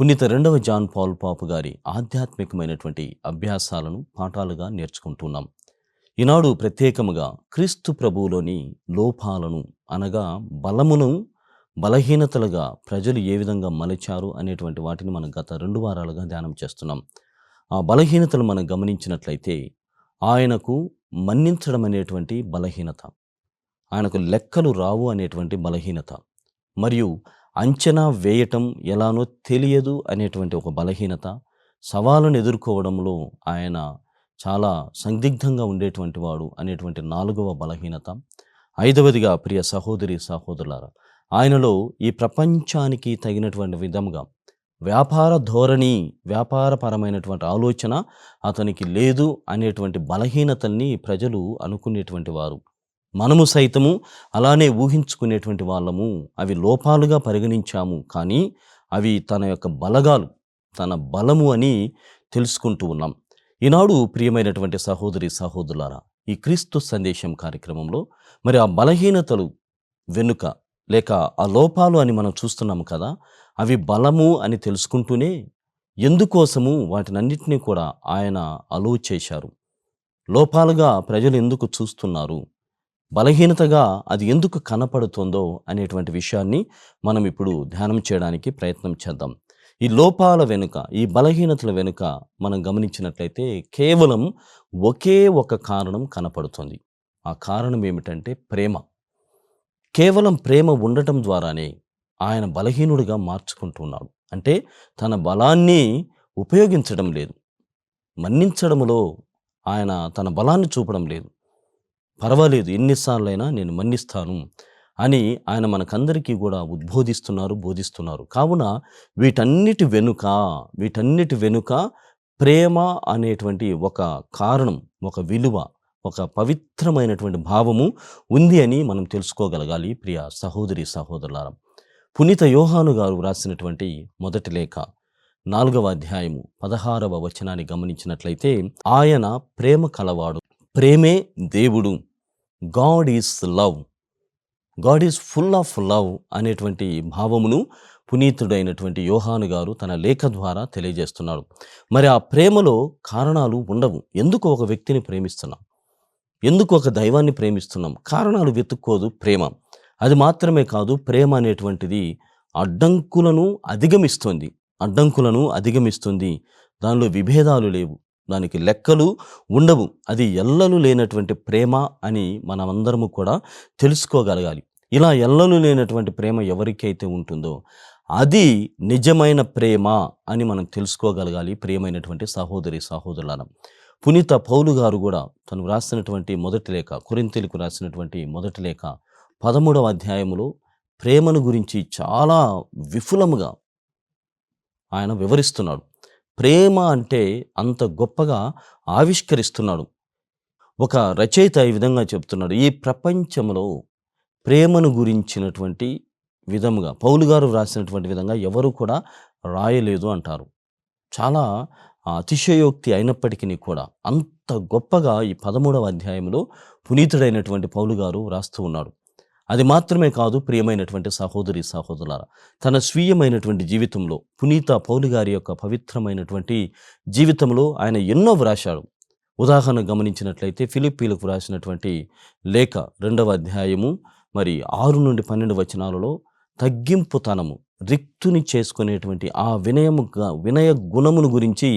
పునీత రెండవ John Paul పాపు గారి ఆధ్యాత్మికమైనటువంటి అభ్యాసాలను పాఠాలుగా నేర్చుకుంటున్నాం. ఈనాడు ప్రత్యేకముగా క్రీస్తు ప్రభువులోని లోపాలను అనగా బలమును బలహీనతలుగా ప్రజలు ఏ విధంగా మలిచారు అనేటువంటి వాటిని మనం గత 2 వారాలుగా ధ్యానం చేస్తున్నాం. ఆ బలహీనతలు మనం గమనించినట్లయితే ఆయనకు మన్నించడం అనేటువంటి బలహీనత, ఆయనకు లెక్కలు రావు అనేటువంటి బలహీనత, మరియు అంచనా వేయటం ఎలానో తెలియదు అనేటువంటి ఒక బలహీనత, సవాళ్ళను ఎదుర్కోవడంలో ఆయన చాలా సందిగ్ధంగా ఉండేటువంటి వాడు అనేటువంటి 4వ బలహీనత. 5వదిగా ప్రియ సహోదరి సహోదరులారా, ఆయనలో ఈ ప్రపంచానికి తగినటువంటి విధముగా వ్యాపార ధోరణి, వ్యాపారపరమైనటువంటి ఆలోచన అతనికి లేదు అనేటువంటి బలహీనతల్ని ప్రజలు అనుకునేటువంటి వారు. మనము సైతము అలానే ఊహించుకునేటువంటి వాళ్ళము. అవి లోపాలుగా పరిగణించాము, కానీ అవి తన యొక్క బలగాలు, తన బలము అని తెలుసుకుంటూ ఉన్నాం. ఈనాడు ప్రియమైనటువంటి సహోదరి సహోదరులారా, ఈ క్రీస్తు సందేశం కార్యక్రమంలో మరి ఆ బలహీనతలు వెనుక లేక ఆ లోపాలు అని మనం చూస్తున్నాము కదా, అవి బలము అని తెలుసుకుంటూనే ఎందుకోసము వాటినన్నిటినీ కూడా ఆయన అలువు చేశారు, లోపాలుగా ప్రజలు ఎందుకు చూస్తున్నారు, బలహీనతగా అది ఎందుకు కనపడుతుందో అనేటువంటి విషయాన్ని మనం ఇప్పుడు ధ్యానం చేయడానికి ప్రయత్నం చేద్దాం. ఈ లోపాల వెనుక, ఈ బలహీనతల వెనుక మనం గమనించినట్లయితే కేవలం ఒకే ఒక కారణం కనపడుతుంది. ఆ కారణం ఏమిటంటే ప్రేమ. కేవలం ప్రేమ ఉండటం ద్వారానే ఆయన బలహీనుడిగా మార్చుకుంటున్నాడు. అంటే తన బలాన్ని ఉపయోగించడం లేదు, మన్నించడంలో ఆయన తన బలాన్ని చూపడం లేదు. పర్వాలేదు, ఎన్నిసార్లైనా నేను మన్నిస్తాను అని ఆయన మనకందరికీ కూడా ఉద్బోధిస్తున్నారు, బోధిస్తున్నారు. కావున వీటన్నిటి వెనుక ప్రేమ అనేటువంటి ఒక కారణం, ఒక విలువ, ఒక పవిత్రమైనటువంటి భావము ఉంది అని మనం తెలుసుకోగలగాలి. ప్రియ సహోదరి సహోదరులారా, పునీత యోహాను గారు వ్రాసినటువంటి మొదటి లేఖ 4వ అధ్యాయము 16వ వచనాన్ని గమనించినట్లయితే, ఆయన ప్రేమ కలవాడు, ప్రేమే దేవుడు, God is love, God is full of love అనేటువంటి భావమును పునీతుడైనటువంటి యోహాను గారు తన లేఖ ద్వారా తెలియజేస్తున్నాడు. మరి ఆ ప్రేమలో కారణాలు ఉండవు. ఎందుకు ఒక వ్యక్తిని ప్రేమిస్తున్నాం, ఎందుకు ఒక దైవాన్ని ప్రేమిస్తున్నాం, కారణాలు వెతుక్కోదు ప్రేమ. అది మాత్రమే కాదు, ప్రేమ అనేటువంటిది అడ్డంకులను అధిగమిస్తుంది. దానిలో విభేదాలు లేవు, దానికి లెక్కలు ఉండవు. అది ఎల్లలు లేనటువంటి ప్రేమ అని మనమందరము కూడా తెలుసుకోగలగాలి. ఇలా ఎల్లలు లేనటువంటి ప్రేమ ఎవరికైతే ఉంటుందో అది నిజమైన ప్రేమ అని మనం తెలుసుకోగలగాలి. ప్రియమైనటువంటి సహోదరి సహోదరులారా, పునీత పౌలు గారు కూడా తను రాసినటువంటి మొదటి లేఖ, కొరింథీయులకు రాసినటువంటి మొదటి లేఖ 13వ అధ్యాయములో ప్రేమను గురించి చాలా విపులముగా ఆయన వివరిస్తున్నాడు. ప్రేమ అంటే అంత గొప్పగా ఆవిష్కరిస్తున్నాడు. ఒక రచయిత ఈ విధంగా చెప్తున్నాడు, ఈ ప్రపంచంలో ప్రేమను గురించినటువంటి విధముగా పౌలు గారు రాసినటువంటి విధంగా ఎవరు కూడా రాయలేదు అంటారు. చాలా అతిశయోక్తి అయినప్పటికీ కూడా అంత గొప్పగా ఈ 13వ అధ్యాయంలో పునీతుడైనటువంటి పౌలు గారు రాస్తూ ఉన్నాడు. అది మాత్రమే కాదు, ప్రియమైనటువంటి సహోదరి సహోదరులారా, తన స్వీయమైనటువంటి జీవితంలో పునీత పౌలు గారి యొక్క పవిత్రమైనటువంటి జీవితంలో ఆయన ఎన్నో వ్రాశాడు. ఉదాహరణ గమనించినట్లయితే ఫిలిప్పీలకు వ్రాసినటువంటి లేఖ 2వ అధ్యాయము మరి 6 నుండి 12 వచనాలలో తగ్గింపుతనము, రిక్తుని చేసుకునేటువంటి ఆ వినయ గుణమును గురించి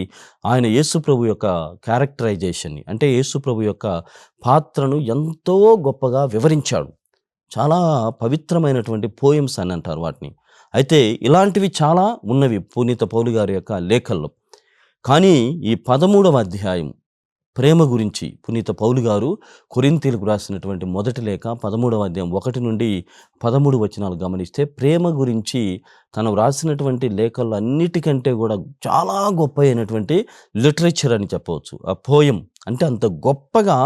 ఆయన యేసుప్రభు యొక్క క్యారెక్టరైజేషన్ని, అంటే యేసుప్రభు యొక్క పాత్రను ఎంతో గొప్పగా వివరించాడు. చాలా పవిత్రమైనటువంటి పోయమ్స్ అని అంటారు వాటిని. అయితే ఇలాంటివి చాలా ఉన్నవి పునీత పౌలు గారి యొక్క లేఖల్లో. కానీ ఈ 13వ అధ్యాయం ప్రేమ గురించి పునీత పౌలు గారు కొరింథీయులకు రాసినటువంటి మొదటి లేఖ 13వ అధ్యాయం 1 నుండి 13 వచనాలు గమనిస్తే, ప్రేమ గురించి తను రాసినటువంటి లేఖల్లో అన్నిటికంటే కూడా చాలా గొప్ప అయినటువంటి లిటరేచర్ అని చెప్పవచ్చు. ఆ పోయం అంటే అంత గొప్పగా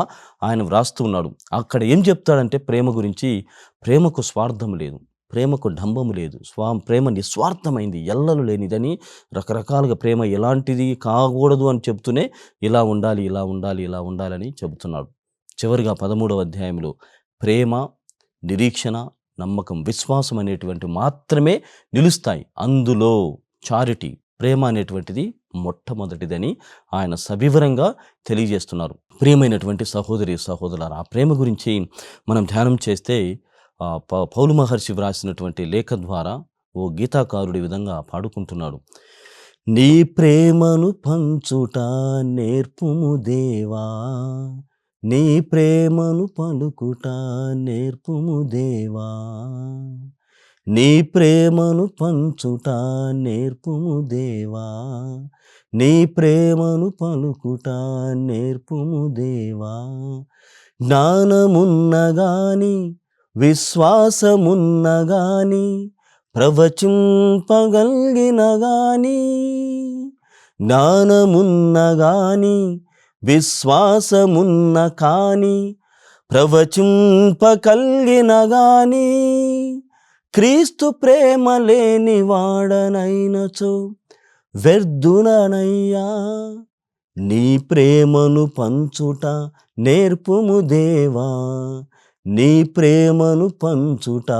ఆయన వ్రాస్తూ ఉన్నాడు. అక్కడ ఏం చెప్తాడంటే ప్రేమ గురించి, ప్రేమకు స్వార్థం లేదు, ప్రేమకు డంబము లేదు, ప్రేమ నిస్వార్థమైంది, ఎల్లలు లేనిదని, రకరకాలుగా ప్రేమ ఎలాంటిది కాకూడదు అని చెప్తూనే ఇలా ఉండాలి, ఇలా ఉండాలి, ఇలా ఉండాలని చెబుతున్నాడు. చివరిగా 13వ అధ్యాయంలో ప్రేమ, నిరీక్షణ, నమ్మకం, విశ్వాసం అనేటువంటి మాత్రమే నిలుస్తాయి. అందులో చారిటీ, ప్రేమ అనేటువంటిది మొట్టమొదటిదని ఆయన సవివరంగా తెలియజేస్తున్నారు. ప్రియమైనటువంటి సహోదరి సహోదరులారా, ఆ ప్రేమ గురించి మనం ధ్యానం చేస్తే పౌలు మహర్షి వ్రాసినటువంటి లేఖ ద్వారా ఓ గీతాకారుడి విధంగా పాడుకుంటున్నాడు. నీ ప్రేమను పంచుట నేర్పుము దేవా, నీ ప్రేమను పలుకుట నేర్పుము దేవా, నీ ప్రేమను పంచుట నేర్పుము దేవా, నీ ప్రేమను పలుకుట నేర్పుము దేవా. జ్ఞానమున్నగాని విశ్వాసమున్నగాని ప్రవచింపగలిగిన గాని, జ్ఞానమున్నగాని విశ్వాసమున్న కాని ప్రవచింపగలిగిన గాని, క్రీస్తు ప్రేమ లేని వాడనైనచో వ్యర్థుడనయ్యా. నీ ప్రేమను పంచుట నేర్పుము దేవా, నీ ప్రేమను పంచుట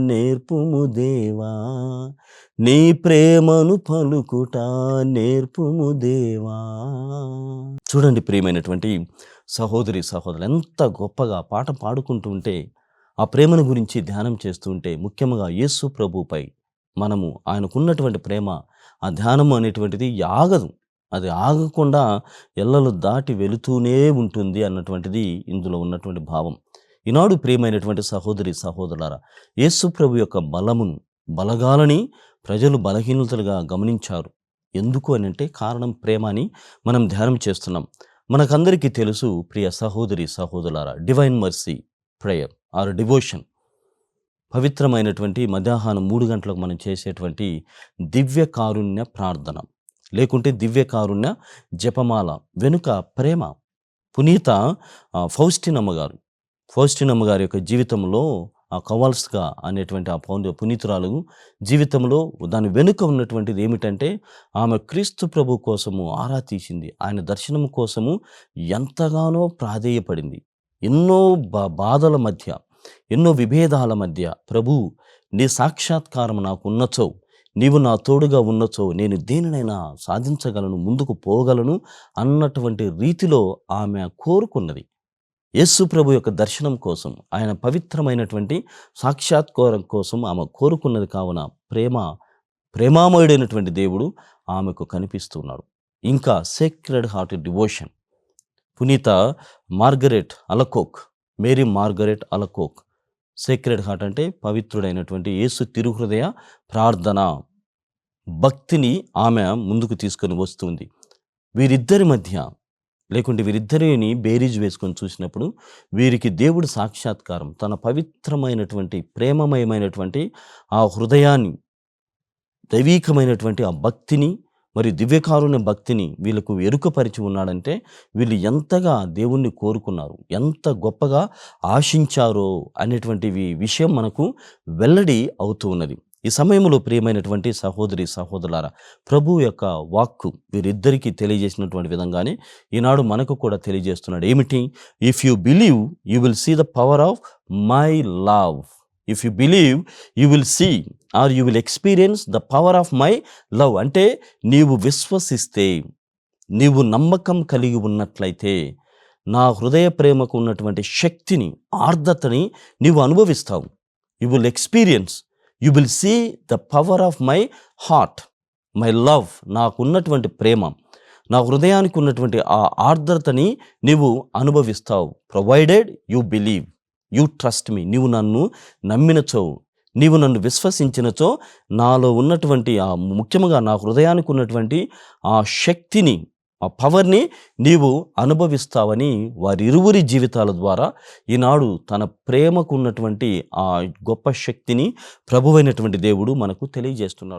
నేర్పుము దేవా, నీ ప్రేమను పలుకుట నేర్పుము దేవా. చూడండి ప్రియమైనటువంటి సహోదరి సహోదరులు, ఎంత గొప్పగా పాట పాడుకుంటూ ఉంటే, ఆ ప్రేమను గురించి ధ్యానం చేస్తూ ఉంటే, ముఖ్యంగా యేసు ప్రభుపై మనము ఆయనకున్నటువంటి ప్రేమ, ఆ ధ్యానం అనేటువంటిది ఆగదు. అది ఆగకుండా ఎల్లలు దాటి వెళుతూనే ఉంటుంది అన్నటువంటిది ఇందులో ఉన్నటువంటి భావం. ఈనాడు ప్రియమైనటువంటి సహోదరి సహోదరులారా, యేసు ప్రభు యొక్క బలమును, బలగాలని ప్రజలు బలహీనతలుగా గమనించారు. ఎందుకు అని అంటే కారణం ప్రేమ అని మనం ధ్యానం చేస్తున్నాం. మనకందరికీ తెలుసు ప్రియ సహోదరి సహోదరులారా, divine mercy prayer or devotion, పవిత్రమైనటువంటి మధ్యాహ్నం 3 గంటలకు మనం చేసేటువంటి దివ్య కారుణ్య ప్రార్థన, లేకుంటే దివ్య కారుణ్య జపమాల వెనుక ప్రేమ. పునీత ఫౌస్టినమ్మ గారి యొక్క జీవితంలో ఆ కవాల్స్కా అనేటువంటి ఆ పునీతురాలు జీవితంలో దాని వెనుక ఉన్నటువంటిది ఏమిటంటే, ఆమె క్రీస్తు ప్రభు కోసము ఆరా తీసింది. ఆయన దర్శనం కోసము ఎంతగానో ప్రాధేయపడింది. ఎన్నో బాధల మధ్య, ఎన్నో విభేదాల మధ్య, ప్రభు నీ సాక్షాత్కారం నాకు ఉన్నచో, నీవు నా తోడుగా ఉన్నచో నేను దేనినైనా సాధించగలను, ముందుకు పోగలను అన్నటువంటి రీతిలో ఆమె కోరుకున్నది. యేసు ప్రభు యొక్క దర్శనం కోసం, ఆయన పవిత్రమైనటువంటి సాక్షాత్కారం కోసం ఆమె కోరుకున్నది. కావున ప్రేమామయుడైనటువంటి దేవుడు ఆమెకు కనిపిస్తున్నాడు. ఇంకా సేక్రెడ్ హార్ట్ డివోషన్, పునీత Margaret Alacoque, Mary Margaret Alacoque, sacred heart అంటే పవిత్రుడైనటువంటి యేసు తిరుహృదయ ప్రార్థన భక్తిని ఆమె ముందుకు తీసుకొని వస్తుంది. వీరిద్దరి మధ్య, లేకుంటే వీరిద్దరిని బేరీజ్ వేసుకొని చూసినప్పుడు వీరికి దేవుడు సాక్షాత్కారం, తన పవిత్రమైనటువంటి ప్రేమమయమైనటువంటి ఆ హృదయాన్ని, దైవీకమైనటువంటి ఆ భక్తిని మరియు దివ్యకారుణ్య భక్తిని వీళ్ళకు ఎరుకపరిచి ఉన్నాడంటే, వీళ్ళు ఎంతగా దేవుణ్ణి కోరుకున్నారు, ఎంత గొప్పగా ఆశించారో అనేటువంటి విషయం మనకు వెల్లడి అవుతూ ఉన్నది. ఈ సమయంలో ప్రియమైనటువంటి సహోదరి సహోదరులారా, ప్రభు యొక్క వాక్కు వీరిద్దరికీ తెలియజేసినటువంటి విధంగానే ఈనాడు మనకు కూడా తెలియజేస్తున్నాడు. ఏమిటి? If you believe you will see the power of my love. If you believe you will see or you will experience the power of my love. అంటే నీవు విశ్వసిస్తే, నీవు నమ్మకం కలిగి ఉన్నట్లయితే నా హృదయ ప్రేమకు ఉన్నటువంటి శక్తిని, ఆర్ద్రతని నీవు అనుభవిస్తావు. You will experience, you will see the power of my heart, my love. నాకున్నటువంటి ప్రేమ, నా హృదయానికి ఉన్నటువంటి ఆ ఆర్ద్రతని నీవు అనుభవిస్తావు. Provided you believe, you trust me. నీవు నన్ను నమ్మినచో, నీవు నన్ను విశ్వసించినచో, నాలో ఉన్నటువంటి ఆ ముఖ్యంగా నా హృదయానికి ఉన్నటువంటి ఆ శక్తిని, ఆ పవర్ని నీవు అనుభవిస్తావని వారిరువురి జీవితాల ద్వారా ఈనాడు తన ప్రేమకు ఉన్నటువంటి ఆ గొప్ప శక్తిని ప్రభువైనటువంటి దేవుడు మనకు తెలియజేస్తున్నాడు.